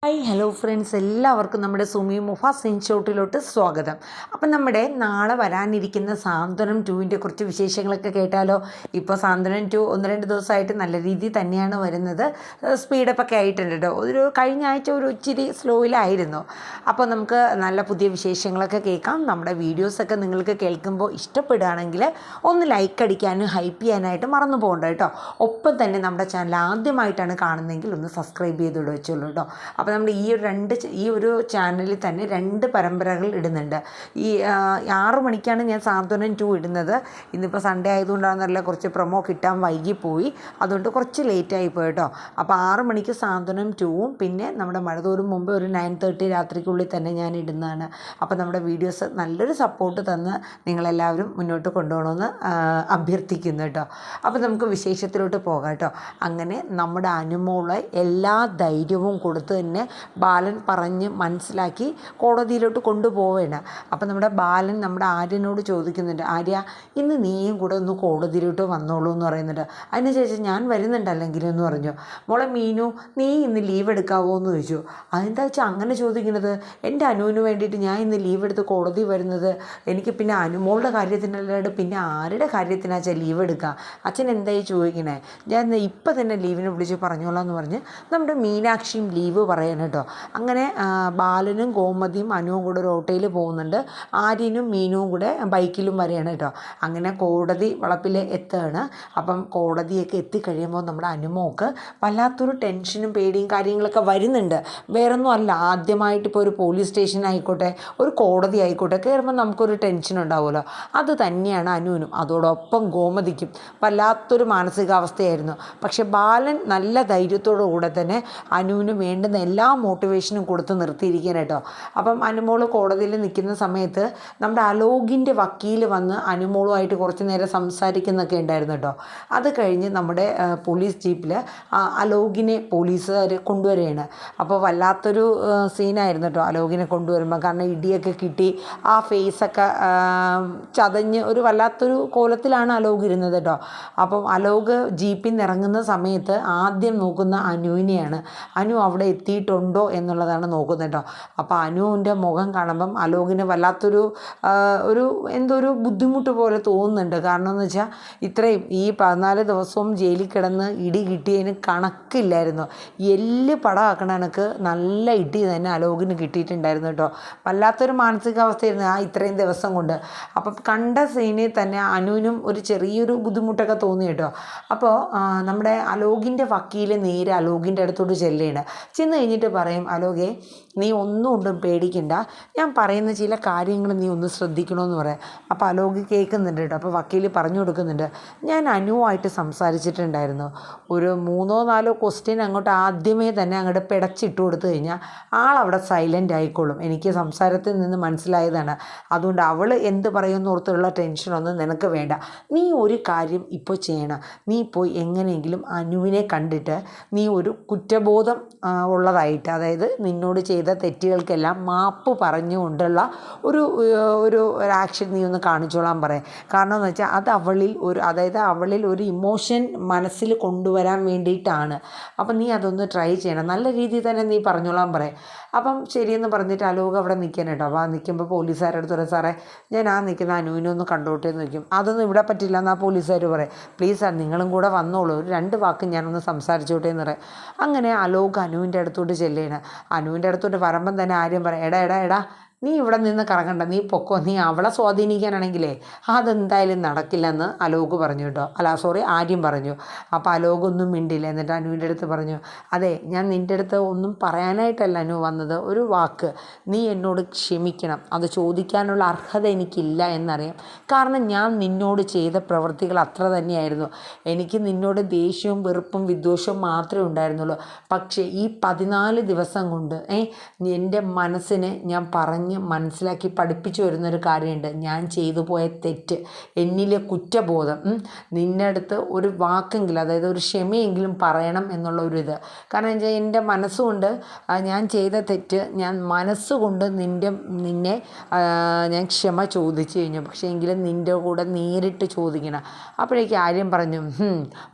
Hi hello friends, എല്ലാവർക്കും നമ്മുടെ സുമി മുഫ സിൻഷോട്ടിലോട്ട് സ്വാഗതം. അപ്പം നമ്മുടെ നാളെ വരാനിരിക്കുന്ന സാന്ത്വനം 2ൻ്റെ കുറച്ച് വിശേഷങ്ങളൊക്കെ കേട്ടാലോ. ഇപ്പോൾ സാന്ത്വനം 2 1-2 ദിവസമായിട്ട് നല്ല രീതിയിൽ തന്നെയാണ് വരുന്നത്. സ്പീഡപ്പൊക്കെ ആയിട്ടുണ്ട് കേട്ടോ. കഴിഞ്ഞ ആഴ്ച ഒരു ഇച്ചിരി സ്ലോയിലായിരുന്നു. അപ്പോൾ നമുക്ക് നല്ല പുതിയ വിശേഷങ്ങളൊക്കെ കേൾക്കാം. നമ്മുടെ വീഡിയോസൊക്കെ നിങ്ങൾക്ക് കേൾക്കുമ്പോൾ ഇഷ്ടപ്പെടുകയാണെങ്കിൽ ഒന്ന് ലൈക്ക് അടിക്കാനും ഹൈപ്പ് ചെയ്യാനായിട്ട് മറന്നു പോകണ്ട കേട്ടോ. ഒപ്പം തന്നെ നമ്മുടെ ചാനൽ ആദ്യമായിട്ടാണ് കാണുന്നതെങ്കിൽ ഒന്ന് സബ്സ്ക്രൈബ് ചെയ്തിട്ട് വെച്ചോളൂ കേട്ടോ. അപ്പോൾ നമ്മൾ ഈ ഒരു ചാനലിൽ തന്നെ 2 പരമ്പരകൾ ഇടുന്നുണ്ട്. ഈ 6 മണിക്കാണ് ഞാൻ സാന്ത്വനം 2 ഇടുന്നത്. ഇന്നിപ്പോൾ സൺഡേ ആയതുകൊണ്ടാണെന്നല്ല, കുറച്ച് പ്രൊമോ കിട്ടാൻ വൈകിപ്പോയി, അതുകൊണ്ട് കുറച്ച് ലേറ്റായി പോയി കേട്ടോ. അപ്പോൾ 6 മണിക്ക് സാന്ത്വനം 2ഉം പിന്നെ നമ്മുടെ മഴ തോറും മുമ്പ് ഒരു 9:30 രാത്രിക്കുള്ളിൽ തന്നെ ഞാൻ ഇടുന്നതാണ്. അപ്പോൾ നമ്മുടെ വീഡിയോസ് നല്ലൊരു സപ്പോർട്ട് തന്ന് നിങ്ങളെല്ലാവരും മുന്നോട്ട് കൊണ്ടുപോകണമെന്ന് അഭ്യർത്ഥിക്കുന്നു കേട്ടോ. അപ്പോൾ നമുക്ക് വിശേഷത്തിലോട്ട് പോകാം കേട്ടോ. അങ്ങനെ നമ്മുടെ അനുമോളെ എല്ലാ ധൈര്യവും കൊടുത്ത് തന്നെ ബാലൻ പറഞ്ഞ് മനസ്സിലാക്കി കോടതിയിലോട്ട് കൊണ്ടുപോവേണ്ട. അപ്പം നമ്മുടെ ബാലൻ നമ്മുടെ ആര്യനോട് ചോദിക്കുന്നുണ്ട്, ആര്യ ഇന്ന് നീയും കൂടെ ഒന്ന് കോടതിയിലോട്ട് വന്നോളൂ എന്ന് പറയുന്നുണ്ട്. അതിന് ശേഷം ഞാൻ വരുന്നുണ്ട് അല്ലെങ്കിലും എന്ന് പറഞ്ഞു. മോളെ മീനു, നീ ഇന്ന് ലീവ് എടുക്കാവോ എന്ന് ചോദിച്ചു. അതെന്താ വെച്ചാൽ അങ്ങനെ ചോദിക്കുന്നത്? എൻ്റെ അനുവിന് വേണ്ടിയിട്ട് ഞാൻ ഇന്ന് ലീവ് എടുത്ത് കോടതി വരുന്നത് എനിക്ക് പിന്നെ അനുമോളുടെ കാര്യത്തിനല്ലാണ്ട് പിന്നെ ആരുടെ കാര്യത്തിനാ വെച്ചാൽ ലീവ് എടുക്കുക? അച്ഛൻ എന്തായി ചോദിക്കണേ? ഞാൻ ഇപ്പം തന്നെ ലീവിനെ വിളിച്ച് പറഞ്ഞോളാം എന്ന് പറഞ്ഞ് നമ്മുടെ മീനാക്ഷിയും ലീവ് പറയണം കേട്ടോ. അങ്ങനെ ബാലനും ഗോമതിയും അനുവും കൂടെ ഒരു ഓട്ടോയിൽ പോകുന്നുണ്ട്. ആര്യനും മീനുവും കൂടെ ബൈക്കിലും വരെയാണ് കേട്ടോ. അങ്ങനെ കോടതി വളപ്പിൽ എത്തുകയാണ്. അപ്പം കോടതിയൊക്കെ എത്തിക്കഴിയുമ്പോൾ നമ്മുടെ അനുമോക്ക് വല്ലാത്തൊരു ടെൻഷനും പേടിയും കാര്യങ്ങളൊക്കെ വരുന്നുണ്ട്. വേറൊന്നും അല്ല, ആദ്യമായിട്ട് ഇപ്പോൾ ഒരു പോലീസ് സ്റ്റേഷൻ ആയിക്കോട്ടെ, ഒരു കോടതി ആയിക്കോട്ടെ കയറുമ്പോൾ നമുക്കൊരു ടെൻഷൻ ഉണ്ടാവുമല്ലോ. അത് തന്നെയാണ് അനുവിനും അതോടൊപ്പം ഗോമതിക്കും വല്ലാത്തൊരു മാനസികാവസ്ഥയായിരുന്നു. പക്ഷെ ബാലൻ നല്ല ധൈര്യത്തോടു കൂടെ തന്നെ അനുവിന് വേണ്ടുന്ന എല്ലാ മോട്ടിവേഷനും കൊടുത്ത് നിർത്തിയിരിക്കാൻ കേട്ടോ. അപ്പം അനുമോൾ കോടതിയിൽ നിൽക്കുന്ന സമയത്ത് നമ്മുടെ അലോകിൻ്റെ വക്കീൽ വന്ന് അനുമോളുമായിട്ട് കുറച്ച് നേരം സംസാരിക്കുന്നൊക്കെ ഉണ്ടായിരുന്നു കേട്ടോ. അത് കഴിഞ്ഞ് നമ്മുടെ പോലീസ് ജീപ്പിൽ അലോകിനെ പോലീസുകാർ കൊണ്ടുവരികയാണ്. അപ്പോൾ വല്ലാത്തൊരു സീനായിരുന്നു കേട്ടോ അലോകിനെ കൊണ്ടുവരുമ്പോൾ. കാരണം ഇടിയൊക്കെ കിട്ടി, ആ ഫേസൊക്കെ ചതഞ്ഞ് ഒരു വല്ലാത്തൊരു കോലത്തിലാണ് അലോക് ഇരുന്നത് കേട്ടോ. അപ്പം അലോക് ജീപ്പിൽ നിന്ന് ഇറങ്ങുന്ന സമയത്ത് ആദ്യം നോക്കുന്ന അനുവിനെയാണ്. അനു അവിടെ എത്തിയിട്ടുണ്ടോ എന്നുള്ളതാണ് നോക്കുന്നത് കേട്ടോ. അപ്പോൾ അനുവിൻ്റെ മുഖം കാണുമ്പം അലോകിന് വല്ലാത്തൊരു എന്തോ ഒരു ബുദ്ധിമുട്ട് പോലെ തോന്നുന്നുണ്ട്. കാരണം എന്ന് വെച്ചാൽ ഇത്രയും ഈ 14 ദിവസവും ജയിലിൽ കിടന്ന് ഇടി കിട്ടിയതിന് കണക്കില്ലായിരുന്നു. എല്ല് പടമാക്കണ കണക്ക് നല്ല ഇടി തന്നെ അലോകിന് കിട്ടിയിട്ടുണ്ടായിരുന്നു കേട്ടോ. വല്ലാത്തൊരു മാനസികാവസ്ഥയായിരുന്നു ആ ഇത്രയും ദിവസം കൊണ്ട്. അപ്പം കണ്ട സീനിൽ തന്നെ അനുവിനും ഒരു ചെറിയൊരു ബുദ്ധിമുട്ടൊക്കെ തോന്നി കേട്ടോ. അപ്പോൾ നമ്മുടെ അലോകിൻ്റെ വക്കീൽ നേരെ അലോകിൻ്റെ അടുത്തോട്ട് ചെല്ലുകയാണ്. ചെന്ന് കഴിഞ്ഞിട്ട് പറയും, അലോകെ നീ ഒന്നും പേടിക്കണ്ട, ഞാൻ പറയുന്ന ചില കാര്യങ്ങൾ നീ ഒന്ന് ശ്രദ്ധിക്കണമെന്ന് പറയാം. അപ്പോൾ അലോക് കേൾക്കുന്നുണ്ട് കേട്ടോ. അപ്പോൾ വക്കീൽ പറഞ്ഞു കൊടുക്കുന്നുണ്ട്, ഞാൻ അനുവായിട്ട് സംസാരിച്ചിട്ടുണ്ടായിരുന്നു. ഒരു 3-4 ക്വസ്റ്റ്യൻ അങ്ങോട്ട് ആദ്യമേ തന്നെ അങ്ങോട്ട് പിടച്ചിട്ട് കൊടുത്തു കഴിഞ്ഞാൽ ആളവിടെ സൈലൻ്റ് ആയിക്കോളും. എനിക്ക് സംസാരത്തിൽ നിന്ന് മനസ്സിലായതാണ്. അതുകൊണ്ട് അവൾ എന്ത് പറയുമെന്ന് ഓർത്തുള്ള ടെൻഷനൊന്നും നിനക്ക് വേണ്ട. നീ ഒരു കാര്യം ഇപ്പോൾ ചെയ്യണം. നീ പോയി എങ്ങനെയെങ്കിലും അനുവിനെ കണ്ടിട്ട് നീ ഒരു കുറ്റബോധം ഉള്ളതായിട്ട്, അതായത് നിന്നോട് ചെയ്ത തെറ്റുകൾക്കെല്ലാം മാപ്പ് പറഞ്ഞുകൊണ്ടുള്ള ഒരു ആക്ഷൻ നീ ഒന്ന് കാണിച്ചോളാൻ പറയാം. കാരണം എന്ന് വെച്ചാൽ അത് അവളിൽ ഒരു ഇമോഷൻ മനസ്സിൽ കൊണ്ടുവരാൻ വേണ്ടിയിട്ടാണ്. അപ്പം നീ അതൊന്ന് ട്രൈ ചെയ്യണം, നല്ല രീതിയിൽ തന്നെ നീ പറഞ്ഞോളാൻ പറയാം. അപ്പം ശരിയെന്ന് പറഞ്ഞിട്ട് അലോക് അവിടെ നിൽക്കാൻ കേട്ടോ. അപ്പോൾ നിൽക്കുമ്പോൾ പോലീസുകാരുടെ അടുത്ത് പറയാം, സാറേ ഞാൻ നിൽക്കുന്ന അനുവിനെ ഒന്ന് കണ്ടോട്ടെ എന്ന് നിൽക്കും. അതൊന്നും ഇവിടെ പറ്റില്ല എന്നാൽ പോലീസുകാർ പറയും, പ്ലീസ് സാർ നിങ്ങളും കൂടെ വന്നോളൂ, ഒരു 2 വാക്ക് ഞാനൊന്ന് സംസാരിച്ചോട്ടെ എന്ന് പറയും. അങ്ങനെ അലോക് അനുവിൻ്റെ അടുത്തോട്ട് ചെല്ലുകയാണ്. അനുവിൻ്റെ അടുത്തോട്ട് വരുമ്പം തന്നെ ആര്യം പറയാം, എടാ നീ ഇവിടെ നിന്ന് കറങ്ങണ്ട, നീ പൊക്കോ, നീ അവളെ സ്വാധീനിക്കാനാണെങ്കിലേ അതെന്തായാലും നടക്കില്ലെന്ന് അലോക് പറഞ്ഞു കേട്ടോ. ആര്യം പറഞ്ഞു. അപ്പോൾ അലോക് ഒന്നും മിണ്ടില്ല. എന്നിട്ട് അനുവിൻ്റെ അടുത്ത് പറഞ്ഞു, അതെ ഞാൻ നിൻ്റെ അടുത്ത് ഒന്നും പറയാനായിട്ടല്ല അനു വന്നത്, ഒരു വാക്ക് നീ എന്നോട് ക്ഷമിക്കണം, അത് ചോദിക്കാനുള്ള അർഹത എനിക്കില്ല എന്നറിയാം. കാരണം ഞാൻ നിന്നോട് ചെയ്ത പ്രവൃത്തികൾ അത്ര തന്നെയായിരുന്നു. എനിക്ക് നിന്നോട് ദേഷ്യവും വെറുപ്പും വിദ്വേഷവും മാത്രമേ ഉണ്ടായിരുന്നുള്ളൂ. പക്ഷേ ഈ 14 ദിവസം കൊണ്ട് എൻ്റെ മനസ്സിനെ ഞാൻ പറഞ്ഞ മനസ്സിലാക്കി പഠിപ്പിച്ചു വരുന്നൊരു കാര്യമുണ്ട്. ഞാൻ ചെയ്തു പോയ തെറ്റ്, എന്നിലെ കുറ്റബോധം, നിൻ്റെ അടുത്ത് ഒരു വാക്കെങ്കിലും, അതായത് ഒരു ക്ഷമയെങ്കിലും പറയണം എന്നുള്ള ഒരു ഇത്. കാരണം വെച്ചാൽ എൻ്റെ മനസ്സുകൊണ്ട് ഞാൻ ചെയ്ത തെറ്റ് ഞാൻ മനസ്സുകൊണ്ട് നിന്നെ ഞാൻ ക്ഷമ ചോദിച്ചു കഴിഞ്ഞു. പക്ഷേ എങ്കിലും നിൻ്റെ കൂടെ നേരിട്ട് ചോദിക്കണം. അപ്പോഴേക്ക് ആര്യം പറഞ്ഞു,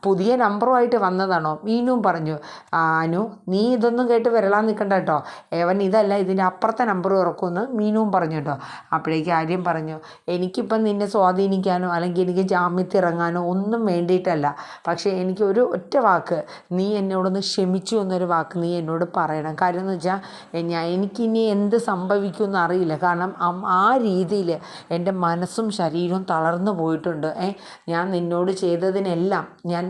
പുതിയ നമ്പറുമായിട്ട് വന്നതാണോ? മീനും പറഞ്ഞു, അനു നീ ഇതൊന്നും കേട്ട് വരളാൻ നിൽക്കണ്ട കേട്ടോ, ഏവൻ ഇതല്ല ഇതിൻ്റെ അപ്പുറത്തെ നമ്പർ തുറക്കുമെന്ന് മീനും പറഞ്ഞു കേട്ടോ. അപ്പോഴേക്ക് ആര്യം പറഞ്ഞു, എനിക്കിപ്പം നിന്നെ സ്വാധീനിക്കാനോ അല്ലെങ്കിൽ എനിക്ക് ജാമ്യത്തിൽ ഇറങ്ങാനോ ഒന്നും വേണ്ടിയിട്ടല്ല. പക്ഷേ എനിക്ക് ഒരു ഒറ്റ വാക്ക്, നീ എന്നോടൊന്ന് ക്ഷമിച്ചു എന്നൊരു വാക്ക് നീ എന്നോട് പറയണം. കാര്യം എന്ന് വെച്ചാൽ എനിക്കിനി എന്ത് സംഭവിക്കുമെന്ന് അറിയില്ല. കാരണം ആ രീതിയിൽ എൻ്റെ മനസ്സും ശരീരവും തളർന്നു പോയിട്ടുണ്ട്. ഞാൻ നിന്നോട് ചെയ്തതിനെല്ലാം ഞാൻ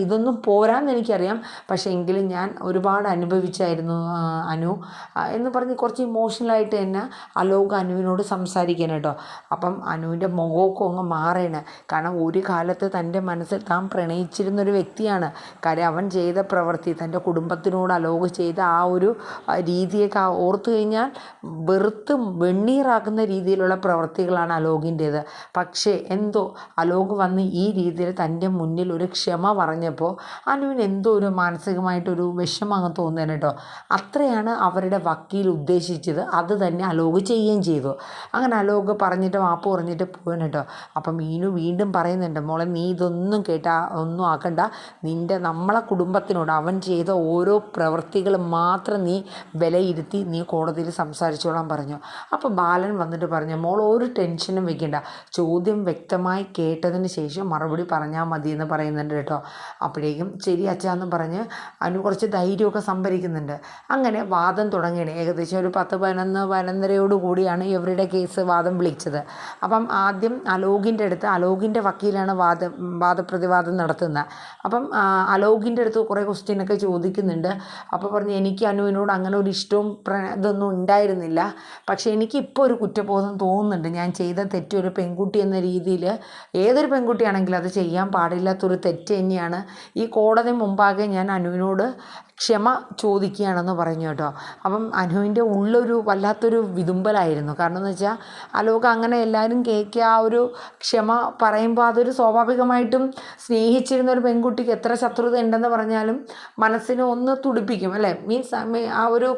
ഇതൊന്നും പോരാന്ന് എനിക്കറിയാം, പക്ഷേ എങ്കിലും ഞാൻ ഒരുപാട് അനുഭവിച്ചായിരുന്നു അനു എന്ന് പറഞ്ഞ് കുറച്ച് ഇമോഷണലായിട്ട് തന്നെ അലോക് അനുവിനോട് സംസാരിക്കാൻ കേട്ടോ. അപ്പം അനുവിൻ്റെ മുഖമൊക്കെ അങ്ങ് മാറേണ്. കാരണം ഒരു കാലത്ത് തൻ്റെ മനസ്സിൽ താൻ പ്രണയിച്ചിരുന്നൊരു വ്യക്തിയാണ്. കാര്യം അവൻ ചെയ്ത പ്രവൃത്തി, തൻ്റെ കുടുംബത്തിനോട് അലോക് ചെയ്ത ആ ഒരു രീതിയൊക്കെ ഓർത്തു കഴിഞ്ഞാൽ വെറുത്ത് വെണ്ണീറാക്കുന്ന രീതിയിലുള്ള പ്രവൃത്തികളാണ് അലോകിൻ്റേത്. പക്ഷേ എന്തോ അലോക് വന്ന് ഈ രീതിയിൽ തൻ്റെ മുന്നിൽ ഒരു ക്ഷമ പറഞ്ഞപ്പോൾ അനുവിന് എന്തോ ഒരു മാനസികമായിട്ടൊരു വിഷമം അങ്ങ് തോന്നുന്നു കേട്ടോ. അത്രയാണ് അവരുടെ വക്കീൽ ഉദ്ദേശിച്ചത്. അത് തന്നെ അലോക് ചെയ്യുകയും ചെയ്തു. അങ്ങനെ അലോക് പറഞ്ഞിട്ട് മാപ്പ് പറഞ്ഞിട്ട് പോകണം കേട്ടോ. അപ്പം മീനു വീണ്ടും പറയുന്നുണ്ട്, മോളെ നീ ഇതൊന്നും ഒന്നും ആക്കണ്ട, നമ്മളെ കുടുംബത്തിനോട് അവൻ ചെയ്ത ഓരോ പ്രവൃത്തികൾ മാത്രം നീ വിലയിരുത്തി നീ കോടതിയിൽ സംസാരിച്ചോളാൻ പറഞ്ഞു. അപ്പോൾ ബാലൻ വന്നിട്ട് പറഞ്ഞു, മോൾ ഒരു ടെൻഷനും വെക്കണ്ട, ചോദ്യം വ്യക്തമായി കേട്ടതിന് ശേഷം മറുപടി പറഞ്ഞാൽ മതി എന്ന് പറയുന്നുണ്ട് കേട്ടോ. അപ്പോഴേക്കും ശരി അച്ഛാന്ന് പറഞ്ഞ് അനു കുറച്ച് ധൈര്യമൊക്കെ സംഭരിക്കുന്നുണ്ട്. അങ്ങനെ വാദം തുടങ്ങിയാണ്. ഏകദേശം ഒരു 10-11 കൂടിയാണ് ഇവരുടെ കേസ് വാദം വിളിച്ചത്. അപ്പം ആദ്യം അലോകിൻ്റെ വക്കീലാണ് വാദപ്രതിവാദം നടത്തുന്നത്. അപ്പം അലോകിൻ്റെ അടുത്ത് കുറേ ക്വസ്റ്റ്യനൊക്കെ ചോദിക്കുന്നുണ്ട്. അപ്പോൾ പറഞ്ഞു, എനിക്ക് അനുവിനോട് അങ്ങനെ ഒരു ഇഷ്ടവും ഇതൊന്നും ഉണ്ടായിരുന്നില്ല, പക്ഷേ എനിക്കിപ്പോൾ ഒരു കുറ്റബോധം തോന്നുന്നുണ്ട്. ഞാൻ ചെയ്ത തെറ്റ് ഒരു പെൺകുട്ടി എന്ന രീതിയിൽ, ഏതൊരു പെൺകുട്ടിയാണെങ്കിലും അത് ചെയ്യാൻ പാടില്ലാത്തൊരു തെറ്റ് തന്നെയാണ്. ഈ കോടതി മുമ്പാകെ ഞാൻ അനുവിനോട് ക്ഷമ ചോദിക്കുകയാണെന്ന് പറഞ്ഞു കേട്ടോ. അപ്പം അനുവിൻ്റെ ഉള്ളൊരു വല്ലാത്തൊരു വിതുമ്പലായിരുന്നു. കാരണം എന്ന് വെച്ചാൽ അലോക് അങ്ങനെ എല്ലാവരും കേൾക്കുക ആ ഒരു ക്ഷമ പറയുമ്പോൾ അതൊരു സ്വാഭാവികമായിട്ടും സ്നേഹിച്ചിരുന്ന ഒരു പെൺകുട്ടിക്ക് എത്ര ശത്രുത ഉണ്ടെന്ന് പറഞ്ഞാലും മനസ്സിനെ ഒന്ന് തുടിപ്പിക്കും അല്ലേ. മീൻസ് ആ ഒരു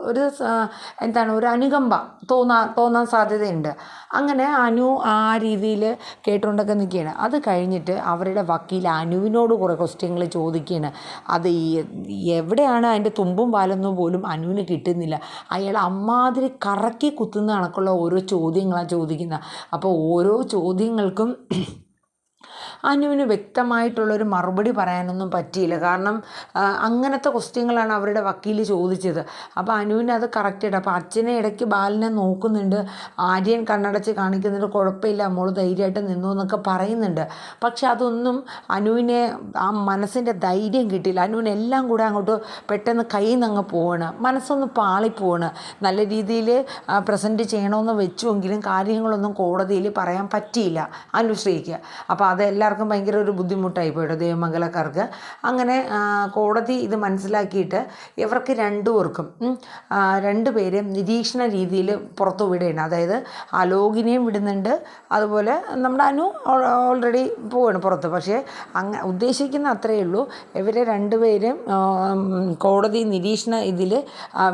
ഒരു അനുകമ്പ തോന്നാൻ സാധ്യതയുണ്ട്. അങ്ങനെ അനു ആ രീതിയിൽ കേട്ടുകൊണ്ടൊക്കെ നിൽക്കുകയാണ്. അത് കഴിഞ്ഞിട്ട് അവരുടെ വക്കീൽ അനുവിനോട് കുറേ ക്വസ്റ്റ്യങ്ങൾ ചോദിക്കുകയാണ്. അത് എവിടെയാണ് അതിൻ്റെ തുമ്പും പാലൊന്നും പോലും അനുവിന് കിട്ടുന്നില്ല. അയാൾ അമ്മാതിരി കറക്കി കുത്തുന്ന കണക്കുള്ള ഓരോ ചോദ്യങ്ങളാണ് ചോദിക്കുന്നത്. അപ്പോൾ ഓരോ ചോദ്യങ്ങൾക്കും അനുവിന് വ്യക്തമായിട്ടുള്ളൊരു മറുപടി പറയാനൊന്നും പറ്റിയില്ല. കാരണം അങ്ങനത്തെ ക്വസ്റ്റ്യങ്ങളാണ് അവരുടെ വക്കീൽ ചോദിച്ചത്. അപ്പോൾ അനുവിന് അത് കറക്റ്റായിട്ട്, അപ്പോൾ അച്ഛനെ ഇടയ്ക്ക് ബാലനെ നോക്കുന്നുണ്ട്, ആര്യൻ കണ്ണടച്ച് കാണിക്കുന്നുണ്ട്, കുഴപ്പമില്ല മോള് ധൈര്യമായിട്ട് നിന്നു എന്നൊക്കെ പറയുന്നുണ്ട്. പക്ഷെ അതൊന്നും അനുവിനെ ആ മനസ്സിൻ്റെ ധൈര്യം കിട്ടിയില്ല. അനുവിന് എല്ലാം കൂടെ അങ്ങോട്ട് പെട്ടെന്ന് കയ്യിൽ നിന്ന് അങ്ങ് പോവാണ്, മനസ്സൊന്ന് പാളിപ്പോവാണ്. നല്ല രീതിയിൽ പ്രസൻറ്റ് ചെയ്യണമെന്ന് വെച്ചുവെങ്കിലും കാര്യങ്ങളൊന്നും കോടതിയിൽ പറയാൻ പറ്റിയില്ല അനുശ്രീക്ക്. അപ്പോൾ അതെല്ലാവർക്കും ഭയങ്കര ഒരു ബുദ്ധിമുട്ടായി പോയിട്ട് ദേവമംഗലക്കാർക്ക്. അങ്ങനെ കോടതി ഇത് മനസ്സിലാക്കിയിട്ട് ഇവർക്ക് രണ്ടുപേരെയും നിരീക്ഷണ രീതിയിൽ പുറത്തു വിടുകയാണ്. അതായത് അലോകിനെയും വിടുന്നുണ്ട്, അതുപോലെ നമ്മുടെ അനു ഓൾറെഡി പോവാണ് പുറത്ത്. പക്ഷേ ഉദ്ദേശിക്കുന്ന അത്രയേ ഉള്ളൂ, ഇവരെ രണ്ടുപേരും കോടതി നിരീക്ഷണ ഇതിൽ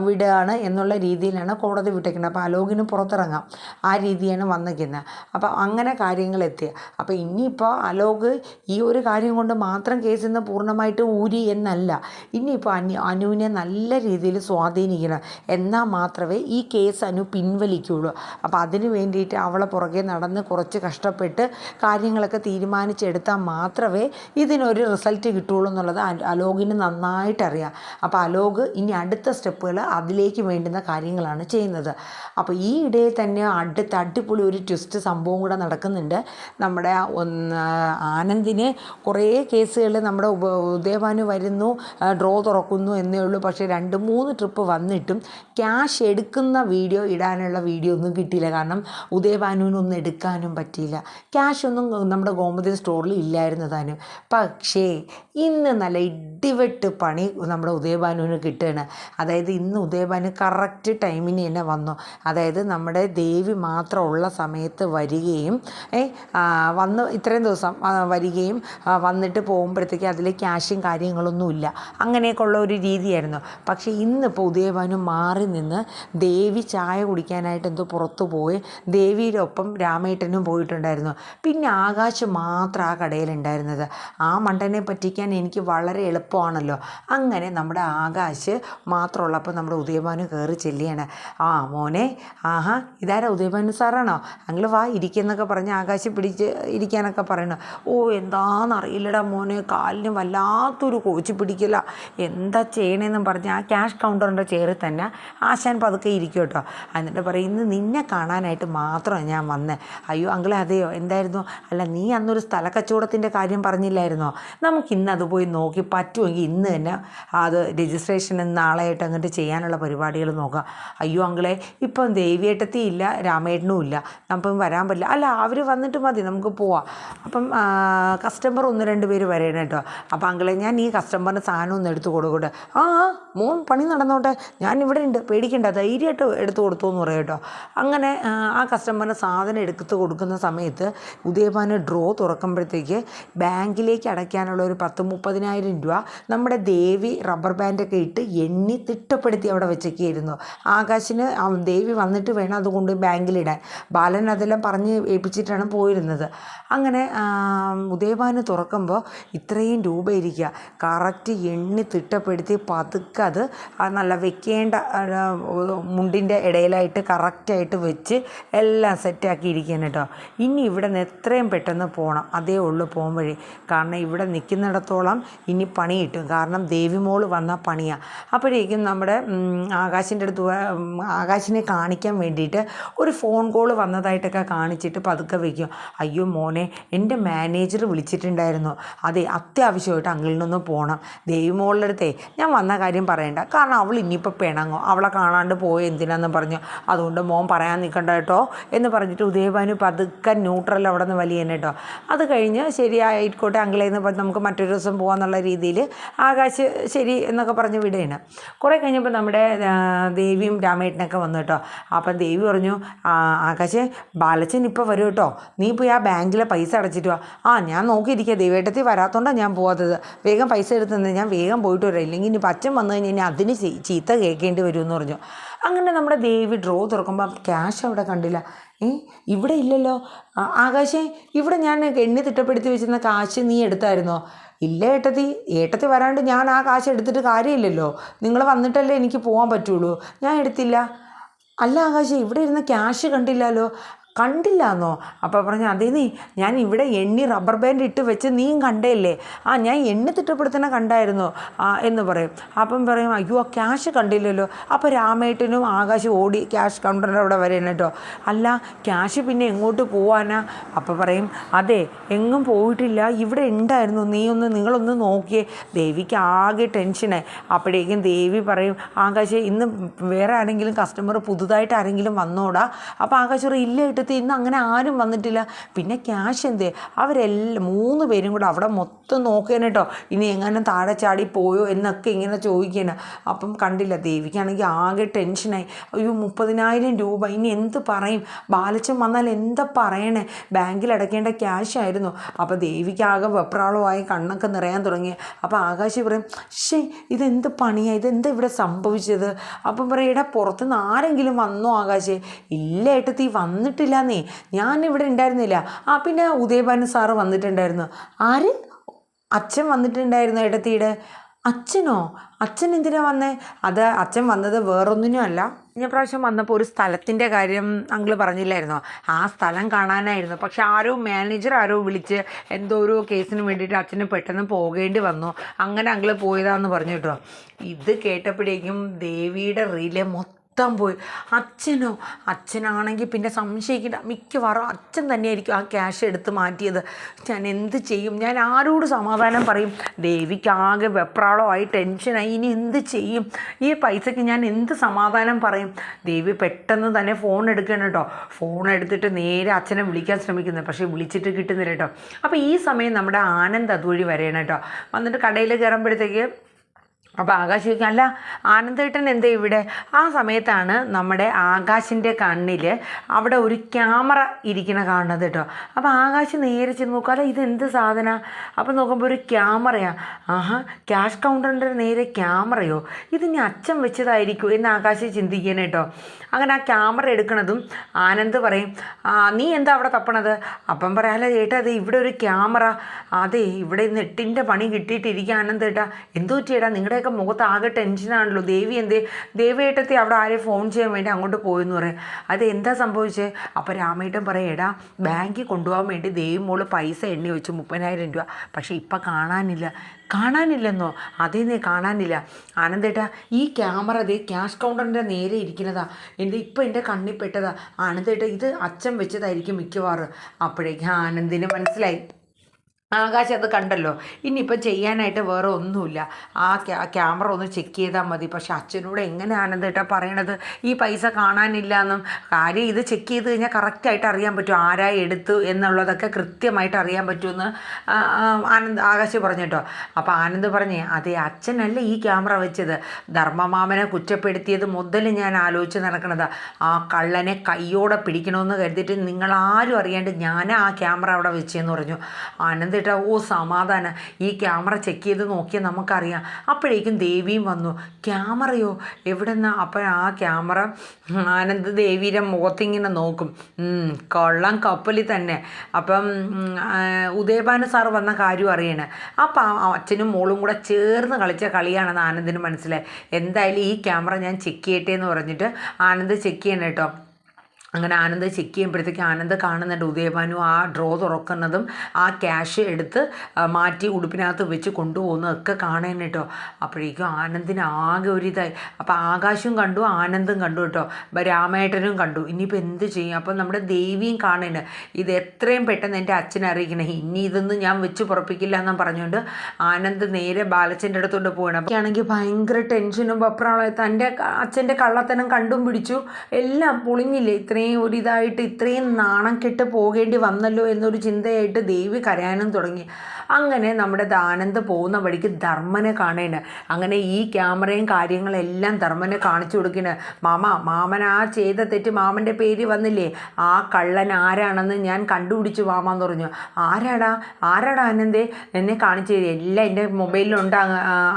വിടുകയാണ് എന്നുള്ള രീതിയിലാണ് കോടതി വിട്ടേക്കുന്നത്. അപ്പോൾ അലോകിന് പുറത്തിറങ്ങാം, ആ രീതിയാണ് വന്നിരിക്കുന്നത്. അപ്പോൾ അങ്ങനെ കാര്യങ്ങളെത്തിയ. അപ്പോൾ ഇനിയിപ്പോൾ അലോക് ഈ ഒരു കാര്യം കൊണ്ട് മാത്രം കേസിൽ നിന്ന് പൂർണ്ണമായിട്ടും ഊരി എന്നല്ല, ഇനിയിപ്പോൾ അനുവിനെ നല്ല രീതിയിൽ സ്വാധീനിക്കണം, എന്നാൽ മാത്രമേ ഈ കേസ് അനു പിൻവലിക്കുകയുള്ളൂ. അപ്പോൾ അതിന് വേണ്ടിയിട്ട് അവളെ പുറകെ നടന്ന് കുറച്ച് കഷ്ടപ്പെട്ട് കാര്യങ്ങളൊക്കെ തീരുമാനിച്ചെടുത്താൽ മാത്രമേ ഇതിനൊരു റിസൾട്ട് കിട്ടുകയുള്ളൂ എന്നുള്ളത് അലോകിന് നന്നായിട്ടറിയാം. അപ്പോൾ അലോക് ഇനി അടുത്ത സ്റ്റെപ്പുകൾ അതിലേക്ക് വേണ്ടുന്ന കാര്യങ്ങളാണ് ചെയ്യുന്നത്. അപ്പോൾ ഈ ഇടയിൽ തന്നെ അടിപൊളി ഒരു ട്വിസ്റ്റ് സംഭവം കൂടെ നടക്കുന്നുണ്ട്. നമ്മുടെ ആനന്ദിന് കുറേ കേസുകൾ നമ്മുടെ ഉദയഭാനു വരുന്നു, ഡ്രോ തുറക്കുന്നു എന്നേ ഉള്ളൂ. പക്ഷേ 2-3 ട്രിപ്പ് വന്നിട്ടും ക്യാഷ് എടുക്കുന്ന വീഡിയോ ഇടാനുള്ള വീഡിയോ ഒന്നും കിട്ടിയില്ല. കാരണം ഉദയഭാനുവിനൊന്നും എടുക്കാനും പറ്റിയില്ല. ക്യാഷൊന്നും നമ്മുടെ ഗോമതി സ്റ്റോറിൽ ഇല്ലായിരുന്നു താനും. പക്ഷേ ഇന്ന് നല്ല ഇടിവെട്ട് പണി നമ്മുടെ ഉദയഭാനുവിന് കിട്ടുകയാണ്. അതായത് ഇന്ന് ഉദയഭാനു കറക്റ്റ് ടൈമിന് തന്നെ വന്നു. അതായത് നമ്മുടെ ദേവി മാത്രമുള്ള സമയത്ത് വരികയും വന്ന് ഇത്രയും ദിവസം വരികയും വന്നിട്ട് പോകുമ്പോഴത്തേക്ക് അതിൽ ക്യാഷും കാര്യങ്ങളൊന്നുമില്ല, അങ്ങനെയൊക്കെ ഉള്ള ഒരു രീതിയായിരുന്നു. പക്ഷേ ഇന്നിപ്പോൾ ഉദയഭാനു മാറി നിന്ന് ദേവി ചായ കുടിക്കാനായിട്ട് എന്തോ പുറത്തു പോയി ദേവിയുടെ ഒപ്പം രാമേട്ടനും പോയിട്ടുണ്ടായിരുന്നു. പിന്നെ ആകാശ് മാത്രം ആ കടയിലുണ്ടായിരുന്നത്. ആ മണ്ടനെ പറ്റിക്കാൻ എനിക്ക് വളരെ എളുപ്പമാണല്ലോ. അങ്ങനെ നമ്മുടെ ആകാശ് മാത്രമുള്ളപ്പോൾ നമ്മുടെ ഉദയഭാനു കയറി ചെല്ലുകയാണ്. മോനെ, ആഹാ ഇതാരാ ഉദയഭാനു സാറാണോ? അങ്ങൾ വാ ഇരിക്കുന്നൊക്കെ പറഞ്ഞ് ആകാശ് പിടിച്ച് ഇരിക്കാനൊക്കെ പറയണം. എന്താണെന്നറിയില്ലടാ മോനെ, കാലിന് വല്ലാത്തൊരു കോച്ചി പിടിക്കില്ല, എന്താ ചെയ്യണേന്നും പറഞ്ഞ് ആ ക്യാഷ് കൗണ്ടറിൻ്റെ ചെയറിൽ തന്നെ ആശാൻ പതുക്കെ ഇരിക്കും കേട്ടോ. എന്നിട്ട് പറയും, ഇന്ന് നിന്നെ കാണാനായിട്ട് മാത്രമാണ് ഞാൻ വന്നത്. അയ്യോ അങ്കിളെ അതെയോ, എന്തായിരുന്നു? അല്ല നീ അന്നൊരു സ്ഥല കച്ചവടത്തിൻ്റെ കാര്യം പറഞ്ഞില്ലായിരുന്നോ? നമുക്കിന്ന് അത് പോയി നോക്കി പറ്റുമെങ്കിൽ ഇന്ന് തന്നെ അത് രജിസ്ട്രേഷൻ നാളെയായിട്ട് അങ്ങോട്ട് ചെയ്യാനുള്ള പരിപാടികൾ നോക്കാം. അയ്യോ അങ്കിളെ ഇപ്പം ദേവിയേട്ടത്തി ഇല്ല, രാമേട്ടനും ഇല്ല, അപ്പം വരാൻ പറ്റില്ല. അല്ല അവർ വന്നിട്ട് മതി, നമുക്ക് പോവാം. അപ്പം കസ്റ്റമർ 1-2 പേര് വരണം കേട്ടോ. അപ്പം അങ്കിളെ ഞാൻ ഈ കസ്റ്റമറിന് സാധനം ഒന്ന് എടുത്ത് കൊടുക്കട്ടെ. മോൻ പണി നടന്നോട്ടെ, ഞാൻ ഇവിടെ ഉണ്ട്, പേടിക്കണ്ട, ധൈര്യമായിട്ട് എടുത്ത് കൊടുത്തു എന്ന് പറയും കേട്ടോ. അങ്ങനെ ആ കസ്റ്റമറിന് സാധനം എടുത്ത് കൊടുക്കുന്ന സമയത്ത് ഉദയഭാനു ഡ്രോ തുറക്കുമ്പോഴത്തേക്ക് ബാങ്കിലേക്ക് അടയ്ക്കാനുള്ള ഒരു 10-30,000 രൂപ നമ്മുടെ ദേവി റബ്ബർ ബാൻഡൊക്കെ ഇട്ട് എണ്ണി തിട്ടപ്പെടുത്തി അവിടെ വെച്ചേക്കായിരുന്നു. ആകാശിന് ദേവി വന്നിട്ട് വേണം അതുകൊണ്ട് ബാങ്കിലിടാൻ. ബാലൻ അതെല്ലാം പറഞ്ഞ് ഏൽപ്പിച്ചിട്ടാണ് പോയിരുന്നത്. അങ്ങനെ ഉദയഭാനു തുറക്കുമ്പോൾ ഇത്രയും രൂപ ഇരിക്കുക, കറക്റ്റ് എണ്ണി തിട്ടപ്പെടുത്തി പതുക്കെ അത് നല്ല വെക്കേണ്ട മുണ്ടിൻ്റെ ഇടയിലായിട്ട് കറക്റ്റായിട്ട് വെച്ച് എല്ലാം സെറ്റാക്കി ഇരിക്കുകയാണ് കേട്ടോ. ഇനി ഇവിടെ നിന്ന് എത്രയും പെട്ടെന്ന് പോകണം, അതേ ഉള്ളൂ പോകാൻ വഴി. കാരണം ഇവിടെ നിൽക്കുന്നിടത്തോളം ഇനി പണി കിട്ടും. കാരണം ദേവിമോൾ വന്നാൽ പണിയാണ്. അപ്പോഴേക്കും നമ്മുടെ ആകാശിൻ്റെ അടുത്ത് ആകാശിനെ കാണിക്കാൻ വേണ്ടിയിട്ട് ഒരു ഫോൺ കോൾ വന്നതായിട്ടൊക്കെ കാണിച്ചിട്ട് പതുക്കെ വയ്ക്കും. അയ്യോ മോനെ, എൻ്റെ മാനേജർ വിളിച്ചിട്ടുണ്ടായിരുന്നു, അതെ അത്യാവശ്യമായിട്ട് അങ്കിളിനൊന്ന് പോകണം. ദേവിമോളുടെ അടുത്തേ ഞാൻ വന്ന കാര്യം പറയണ്ട, കാരണം അവൾ ഇനിയിപ്പോൾ പിണങ്ങോ, അവളെ കാണാണ്ട് പോയി എന്തിനാന്ന് പറഞ്ഞു, അതുകൊണ്ട് മോൻ പറയാൻ നിൽക്കണ്ട കേട്ടോ എന്ന് പറഞ്ഞിട്ട് ഉദയഭാനു പതുക്കെ ന്യൂട്രൽ അവിടെ നിന്ന് വലിയ തന്നെ കേട്ടോ. അത് കഴിഞ്ഞ് ശരിയായിക്കോട്ടെ അങ്കിളേന്ന് പറഞ്ഞ് നമുക്ക് മറ്റൊരു ദിവസം പോകാമെന്നുള്ള രീതിയിൽ ആകാശ് ശരി എന്നൊക്കെ പറഞ്ഞ് വിടുകയാണ്. കുറേ കഴിഞ്ഞപ്പോൾ നമ്മുടെ ദേവിയും രാമേട്ടനൊക്കെ വന്നു കേട്ടോ. അപ്പം ദേവി പറഞ്ഞു, ആകാശേ ബാലച്ചൻ ഇപ്പോൾ വരും കേട്ടോ, നീ പോയി ആ ബാങ്കിലെ പൈസ അടച്ചിട്ട് വാ. ഞാൻ നോക്കിയിരിക്കുക, ദേവേട്ടത്തിൽ വരാത്തോണ്ടാണ് ഞാൻ പോകാത്തത്, വേഗം പൈസ എടുത്ത് തന്നെ ഞാൻ വേഗം പോയിട്ട് വരാം, ഇല്ലെങ്കിൽ ഇനി അച്ഛൻ വന്നു കഴിഞ്ഞാൽ അതിന് ചീത്ത കേൾക്കേണ്ടി വരുമെന്ന് പറഞ്ഞു. അങ്ങനെ നമ്മുടെ ദേവി ഡ്രോ തുറക്കുമ്പോൾ ക്യാഷ് അവിടെ കണ്ടില്ല. ഇവിടെ ഇല്ലല്ലോ ആകാശേ, ഇവിടെ ഞാൻ എണ്ണി തിട്ടപ്പെടുത്തി വെച്ചിരുന്ന കാശ് നീ എടുത്തായിരുന്നോ? ഇല്ല ഏട്ടത്തി വരാണ്ട് ഞാൻ ആ കാശ് എടുത്തിട്ട് കാര്യമില്ലല്ലോ, നിങ്ങൾ വന്നിട്ടല്ലേ എനിക്ക് പോകാൻ പറ്റുള്ളൂ, ഞാൻ എടുത്തില്ല. അല്ല ആകാശേ, ഇവിടെ ഇരുന്ന ക്യാഷ് കണ്ടില്ലല്ലോ. കണ്ടില്ലാന്നോ? അപ്പോൾ പറഞ്ഞു, അതേ ഞാൻ ഇവിടെ എണ്ണി റബ്ബർ ബാൻഡ് ഇട്ട് വെച്ച് നീയും കണ്ടല്ലേ? ഞാൻ എണ്ണി തിട്ടപ്പെടുത്തണ കണ്ടായിരുന്നു എന്ന് പറയും. അപ്പം പറയും, അയ്യോ ആ ക്യാഷ് കണ്ടില്ലല്ലോ. അപ്പോൾ രാമേട്ടനും ആകാശം ഓടി ക്യാഷ് കൗണ്ടറിൻ്റെ അവിടെ വരെയാണ് കേട്ടോ. അല്ല ക്യാഷ് പിന്നെ എങ്ങോട്ട് പോവാനാ? അപ്പോൾ പറയും, അതെ എങ്ങും പോയിട്ടില്ല, ഇവിടെ ഉണ്ടായിരുന്നു, നിങ്ങളൊന്ന് നോക്കിയേ. ദേവിക്ക് ആകെ ടെൻഷനായി. അപ്പോഴേക്കും ദേവി പറയും, ആകാശ് ഇന്ന് വേറെ ആരെങ്കിലും കസ്റ്റമർ പുതുതായിട്ട് ആരെങ്കിലും വന്നോടാ? അപ്പോൾ ആകാശ് പറയും, ഇല്ല ഇന്ന് അങ്ങനെ ആരും വന്നിട്ടില്ല. പിന്നെ ക്യാഷ് എന്തേ? അവരെല്ലാം 3 പേരും കൂടെ അവിടെ മൊത്തം നോക്കിയാണ് കേട്ടോ, ഇനി എങ്ങനെ താഴെ ചാടി പോയോ എന്നൊക്കെ ഇങ്ങനെ ചോദിക്കാണ്. അപ്പം കണ്ടില്ല. ദേവിക്കാണെങ്കിൽ ആകെ ടെൻഷനായി. അയ്യോ 30,000 രൂപ ഇനി എന്ത് പറയും, ബാലച്ചൻ വന്നാൽ എന്താ പറയണേ, ബാങ്കിൽ അടയ്ക്കേണ്ട ക്യാഷ് ആയിരുന്നു. അപ്പോൾ ദേവിക്ക് ആകെ വെപ്രാളമായി, കണ്ണൊക്കെ നിറയാൻ തുടങ്ങി. അപ്പോൾ ആകാശ് പറയും, ഇതെന്ത് പണിയാണ്, ഇതെന്താ ഇവിടെ സംഭവിച്ചത്? അപ്പം പറയും, എടാ പുറത്തുനിന്ന് ആരെങ്കിലും വന്നോ ആകാശേ? ഇല്ല ഏട്ടത്തി വന്നിട്ടില്ല, ഞാനിവിടെ ഉണ്ടായിരുന്നില്ല. പിന്നെ ഉദയഭാനു സാറ് വന്നിട്ടുണ്ടായിരുന്നു. ആര്? അച്ഛൻ വന്നിട്ടുണ്ടായിരുന്നു ഏട്ടത്തിയുടെ. അച്ഛനോ? അച്ഛൻ എന്തിനാ വന്നേ? അത് അച്ഛൻ വന്നത് വേറൊന്നിനും അല്ല, കഴിഞ്ഞ പ്രാവശ്യം വന്നപ്പോൾ ഒരു സ്ഥലത്തിൻ്റെ കാര്യം അങ്കിൾ പറഞ്ഞില്ലായിരുന്നോ, ആ സ്ഥലം കാണാനായിരുന്നു. പക്ഷെ മാനേജർ വിളിച്ച് എന്തോ ഒരു കേസിന് വേണ്ടിയിട്ട് അച്ഛന് പെട്ടെന്ന് പോകേണ്ടി വന്നു, അങ്ങനെ അങ്കിൾ പോയതാന്ന് പറഞ്ഞു കേട്ടോ. ഇത് കേട്ടപ്പോഴേക്കും ദേവിയുടെ റീല് മൊത്തം പോയി. അച്ഛനാണെങ്കിൽ പിന്നെ സംശയിക്കേണ്ട, മിക്കവാറും അച്ഛൻ തന്നെയായിരിക്കും ആ ക്യാഷ് എടുത്ത് മാറ്റിയത്. ഞാൻ എന്ത് ചെയ്യും? ഞാൻ ആരോട് സമാധാനം പറയും? ദേവിക്കാകെ വെപ്രാളമായി, ടെൻഷനായി. ഇനി എന്ത് ചെയ്യും? ഈ പൈസയ്ക്ക് ഞാൻ എന്ത് സമാധാനം പറയും? ദേവി പെട്ടെന്ന് തന്നെ ഫോൺ എടുക്കണം കേട്ടോ. ഫോൺ എടുത്തിട്ട് നേരെ അച്ഛനെ വിളിക്കാൻ ശ്രമിക്കുന്നത്, പക്ഷേ വിളിച്ചിട്ട് കിട്ടുന്നില്ല കേട്ടോ. അപ്പോൾ ഈ സമയം നമ്മുടെ ആനന്ദ് അതുവഴി വരെയാണ് കേട്ടോ. വന്നിട്ട് കടയിൽ കയറുമ്പോഴത്തേക്ക് അപ്പോൾ ആകാശ് ചോദിക്കും, അല്ല ആനന്ദേട്ടൻ എന്താ ഇവിടെ? ആ സമയത്താണ് നമ്മുടെ ആകാശിൻ്റെ കണ്ണിൽ അവിടെ ഒരു ക്യാമറ ഇരിക്കണ കാണുന്നത് കേട്ടോ. അപ്പോൾ ആകാശ് നേരെ ചെന്ന് നോക്കുക, അല്ല ഇതെന്ത് സാധന? അപ്പോൾ നോക്കുമ്പോൾ ഒരു ക്യാമറയാണ്. ആഹാ, ക്യാഷ് കൗണ്ടറിൻ്റെ നേരെ ക്യാമറയോ? ഇത് ഇനി അച്ഛൻ വെച്ചതായിരിക്കും എന്ന് ആകാശ് ചിന്തിക്കാൻ കേട്ടോ. അങ്ങനെ ആ ക്യാമറ എടുക്കണതും ആനന്ദ് പറയും, നീ എന്താ അവിടെ തപ്പണത്? അപ്പം പറയാം, അല്ല ചേട്ടാ അത് ഇവിടെ ഒരു ക്യാമറ. അതെ, ഇവിടെ നെട്ടിൻ്റെ പണി കിട്ടിയിട്ടിരിക്കുക ആനന്ദ് ചേട്ടാ. എന്തു പറ്റിയേട്ടാ? നിങ്ങളുടെയൊക്കെ മുഖത്ത് ആകെ ടെൻഷനാണല്ലോ. ദേവിയേട്ടത്തി അവിടെ ആരെയും ഫോൺ ചെയ്യാൻ വേണ്ടി അങ്ങോട്ട് പോയെന്ന് പറയും. അത് എന്താ സംഭവിച്ചത്? അപ്പോൾ രാമേട്ടൻ പറയും, എടാ ബാങ്കിൽ കൊണ്ടുപോകാൻ വേണ്ടി ദേവി മോള് പൈസ എണ്ണി വെച്ചു 30,000 രൂപ. പക്ഷേ ഇപ്പം കാണാനില്ലെന്നോ? അതേന്നേ കാണാനില്ല. ആനന്ദേട്ടാ ഈ ക്യാമറ അതേ ക്യാഷ് കൗണ്ടറിൻ്റെ നേരെ ഇരിക്കുന്നതാ. ഇപ്പം എൻ്റെ കണ്ണിൽ പെട്ടതാ. ആനന്ദേട്ടാ ഇത് അച്ഛൻ വെച്ചതായിരിക്കും മിക്കവാറും. അപ്പോഴേക്കും ആനന്ദിന് മനസ്സിലായി. ആകാശം അത് കണ്ടല്ലോ, ഇനിയിപ്പം ചെയ്യാനായിട്ട് വേറെ ഒന്നുമില്ല. ആ ക്യാമറ ഒന്ന് ചെക്ക് ചെയ്താൽ മതി. പക്ഷെ അച്ഛനോട് എങ്ങനെ ആനന്ദേട്ടാ പറയണത് ഈ പൈസ കാണാനില്ല എന്നും? കാര്യം ഇത് ചെക്ക് ചെയ്ത് കഴിഞ്ഞാൽ കറക്റ്റായിട്ട് അറിയാൻ പറ്റും ആരായി എടുത്തു എന്നുള്ളതൊക്കെ കൃത്യമായിട്ട് അറിയാൻ പറ്റുമെന്ന് ആകാശ് പറഞ്ഞു കേട്ടോ. അപ്പോൾ ആനന്ദ് പറഞ്ഞേ, അതെ അച്ഛനല്ല ഈ ക്യാമറ വെച്ചത്. ധർമ്മമാമനെ കുറ്റപ്പെടുത്തിയത് മുതൽ ഞാൻ ആലോചിച്ച് നടക്കണതാ. ആ കള്ളനെ കയ്യോടെ പിടിക്കണമെന്ന് കരുതിയിട്ട് നിങ്ങളാരും അറിയാണ്ട് ഞാൻ ആ ക്യാമറ അവിടെ വെച്ചെന്ന് പറഞ്ഞു. ആനന്ദ് ഓ സമാധാനം, ഈ ക്യാമറ ചെക്ക് ചെയ്ത് നോക്കിയാൽ നമുക്കറിയാം. അപ്പോഴേക്കും ദേവിയും വന്നു. ക്യാമറയോ എവിടെന്നാ? അപ്പോൾ ആ ക്യാമറ ആനന്ദ് ദേവിയുടെ മുഖത്തിങ്ങനെ നോക്കും. കൊള്ളാം, കപ്പലിൽ തന്നെ. അപ്പം ഉദയഭാനു സാർ വന്ന കാര്യം അറിയണേ. അപ്പം അച്ഛനും മോളും കൂടെ ചേർന്ന് കളിച്ച കളിയാണെന്ന് ആനന്ദിന് മനസ്സിലായി. എന്തായാലും ഈ ക്യാമറ ഞാൻ ചെക്ക് ചെയ്യട്ടെ എന്ന് പറഞ്ഞിട്ട് ആനന്ദ് ചെക്ക് ചെയ്യണം കേട്ടോ. അങ്ങനെ ആനന്ദ് ചെക്ക് ചെയ്യുമ്പോഴത്തേക്ക് ആനന്ദ് കാണുന്നുണ്ട് ഉദയഭാനു ആ ഡ്രോ തുറക്കുന്നതും ആ ക്യാഷ് എടുത്ത് മാറ്റി ഉടുപ്പിനകത്ത് വെച്ച് കൊണ്ടുപോകുന്നതൊക്കെ കാണാൻ കേട്ടോ. അപ്പോഴേക്കും ആനന്ദിന് ആകെ ഒരിതായി. അപ്പോൾ ആകാശും കണ്ടു, ആനന്ദും കണ്ടു കേട്ടോ. രാമേട്ടനും കണ്ടു. ഇനിയിപ്പോൾ എന്ത് ചെയ്യും? അപ്പം നമ്മുടെ ദേവിയും കാണുന്നുണ്ട്. ഇത് എത്രയും പെട്ടെന്ന് എൻ്റെ അച്ഛനെ അറിയിക്കണേ, ഇനി ഇതൊന്നും ഞാൻ വെച്ച് പുറപ്പിക്കില്ല എന്നും പറഞ്ഞുകൊണ്ട് ആനന്ദ് നേരെ ബാലച്ചൻ്റെ അടുത്തോട്ട് പോകണം. അപ്പോൾ ആണെങ്കിൽ ഭയങ്കര ടെൻഷനും വെപ്രാളവും. തൻ്റെ അച്ഛൻ്റെ കള്ളത്തനം കണ്ടും പിടിച്ചു, എല്ലാം പൊളിഞ്ഞില്ലേ. ഇത്രയും നാണം കെട്ട് പോകേണ്ടി വന്നല്ലോ എന്നൊരു ചിന്തയായിട്ട് ദേവി കരയാനും തുടങ്ങി. അങ്ങനെ നമ്മുടെ ആനന്ദ് പോകുന്ന വഴിക്ക് ധർമ്മനെ കാണേണ്ട. അങ്ങനെ ഈ ക്യാമറയും കാര്യങ്ങളെല്ലാം ധർമ്മനെ കാണിച്ചു കൊടുക്കണ. മാമൻ ആ ചെയ്ത തെറ്റ് മാമൻ്റെ പേര് വന്നില്ലേ, ആ കള്ളൻ ആരാണെന്ന് ഞാൻ കണ്ടുപിടിച്ചു മാമാന്ന് പറഞ്ഞു. ആരാടാ ആനന്ദേ, എന്നെ കാണിച്ചു തരും, എല്ലാം എൻ്റെ മൊബൈലിലുണ്ട്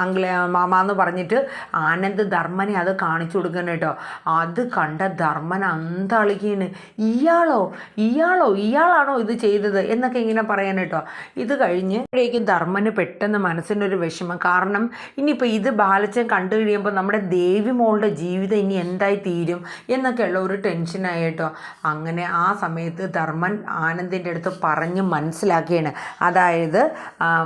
അങ്കിളെ മാമാന്ന് പറഞ്ഞിട്ട് ആനന്ദ് ധർമ്മനെ അത് കാണിച്ചു കൊടുക്കണം കേട്ടോ. അത് കണ്ട ധർമ്മൻ അന്തളിക്കാണ്. ഇയാളാണോ ഇത് ചെയ്തത് എന്നൊക്കെ ഇങ്ങനെ പറയാൻ കേട്ടോ. ഇത് കഴിഞ്ഞ് അപ്പോഴേക്കും ധർമ്മന് പെട്ടെന്ന് മനസ്സിനൊരു വിഷമം. കാരണം ഇനിയിപ്പോൾ ഇത് ബാലച്ചൻ കണ്ടു കഴിയുമ്പോൾ നമ്മുടെ ദേവി മോളുടെ ജീവിതം ഇനി എന്തായി തീരും എന്നൊക്കെയുള്ള ഒരു ടെൻഷനായി കേട്ടോ. അങ്ങനെ ആ സമയത്ത് ധർമ്മൻ ആനന്ദിൻ്റെ അടുത്ത് പറഞ്ഞ് മനസ്സിലാക്കുകയാണ്. അതായത്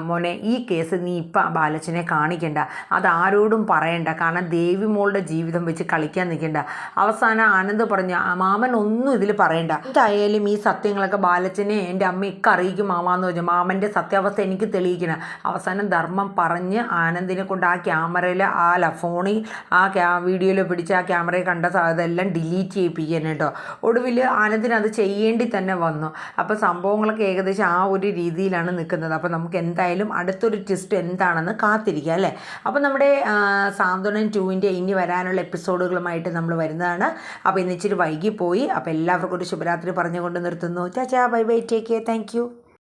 മോനെ, ഈ കേസ് നീ ഇപ്പം ബാലച്ചനെ കാണിക്കണ്ട, അതാരോടും പറയണ്ട, കാരണം ദേവി മോളുടെ ജീവിതം വെച്ച് കളിക്കാൻ നിൽക്കണ്ട. അവസാനം ആനന്ദ് പറഞ്ഞു, മാമൻ ഒന്നും ഇതിൽ പറയണ്ട, എന്തായാലും ഈ സത്യങ്ങളൊക്കെ ബാലച്ചനെ എൻ്റെ അമ്മയൊക്കെ അറിയിക്കും മാമാന്ന് പറഞ്ഞു. മാമൻ്റെ സത്യാവസ്ഥ എനിക്ക് തെളിയിക്കണം. അവസാനം ധർമ്മം പറഞ്ഞ് ആനന്ദിനെ കൊണ്ട് ആ ക്യാമറയിൽ ഫോണിൽ വീഡിയോയിൽ പിടിച്ച് ആ ക്യാമറയിൽ കണ്ട അതെല്ലാം ഡിലീറ്റ് ചെയ്യിപ്പിക്കാൻ കേട്ടോ. ഒടുവിൽ ആനന്ദിന് അത് ചെയ്യേണ്ടി തന്നെ വന്നു. അപ്പോൾ സംഭവങ്ങളൊക്കെ ഏകദേശം ആ ഒരു രീതിയിലാണ് നിൽക്കുന്നത്. അപ്പോൾ നമുക്ക് എന്തായാലും അടുത്തൊരു ട്വിസ്റ്റ് എന്താണെന്ന് കാത്തിരിക്കാം അല്ലേ. അപ്പോൾ നമ്മുടെ സാന്ത്വനം 2 ഇനി വരാനുള്ള എപ്പിസോഡുകളുമായിട്ട് നമ്മൾ വരുന്നതാണ്. അപ്പോൾ ഇന്ന് ഇച്ചിരി വൈകിപ്പോയി. അപ്പോൾ എല്ലാവർക്കും ഒരു ശുഭരാത്രി പറഞ്ഞുകൊണ്ട് നിർത്തുന്നു. ചാച്ചാ, bye bye, take care, thank U.